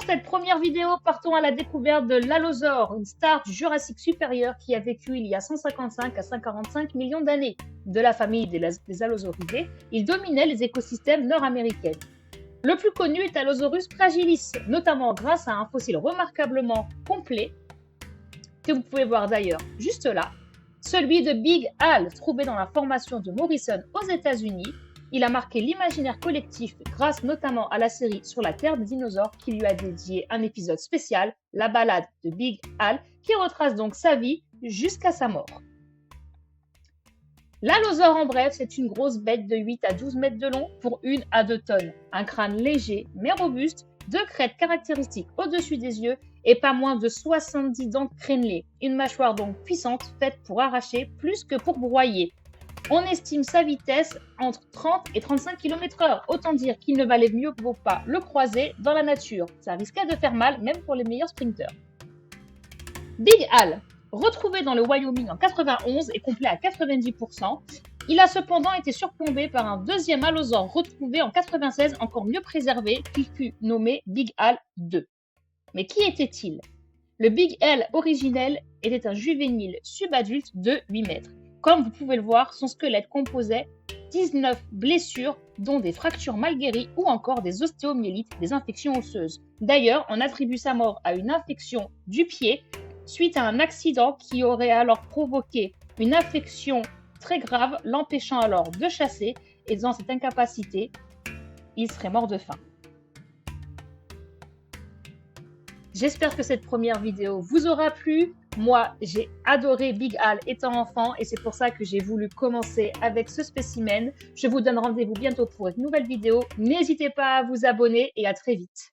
cette première vidéo, partons à la découverte de l'allosaure, une star du Jurassique supérieur qui a vécu il y a 155 à 145 millions d'années. De la famille des allosauridés, il dominait les écosystèmes nord-américains. Le plus connu est Allosaurus fragilis, notamment grâce à un fossile remarquablement complet, que vous pouvez voir d'ailleurs juste là, celui de Big Al, trouvé dans la formation de Morrison aux États-Unis. Il a marqué l'imaginaire collectif grâce notamment à la série Sur la Terre des dinosaures qui lui a dédié un épisode spécial, la balade de Big Al, qui retrace donc sa vie jusqu'à sa mort. L'allosaure en bref, c'est une grosse bête de 8 à 12 mètres de long pour 1 à 2 tonnes. Un crâne léger mais robuste, 2 crêtes caractéristiques au-dessus des yeux et pas moins de 70 dents crénelées. Une mâchoire donc puissante faite pour arracher plus que pour broyer. On estime sa vitesse entre 30 et 35 km/h, autant dire qu'il ne valait mieux pas le croiser dans la nature. Ça risquait de faire mal, même pour les meilleurs sprinteurs. Big Al, retrouvé dans le Wyoming en 91 et complet à 90%, il a cependant été surplombé par un deuxième allosaure retrouvé en 96, encore mieux préservé, qui fut nommé Big Al 2. Mais qui était-il? Le Big Al originel était un juvénile subadulte de 8 mètres. Comme vous pouvez le voir, son squelette composait 19 blessures, dont des fractures mal guéries ou encore des ostéomyélites, des infections osseuses. D'ailleurs, on attribue sa mort à une infection du pied suite à un accident qui aurait alors provoqué une infection très grave, l'empêchant alors de chasser, et dans cette incapacité, il serait mort de faim. J'espère que cette première vidéo vous aura plu. Moi, j'ai adoré Big Al étant enfant et c'est pour ça que j'ai voulu commencer avec ce spécimen. Je vous donne rendez-vous bientôt pour une nouvelle vidéo. N'hésitez pas à vous abonner et à très vite.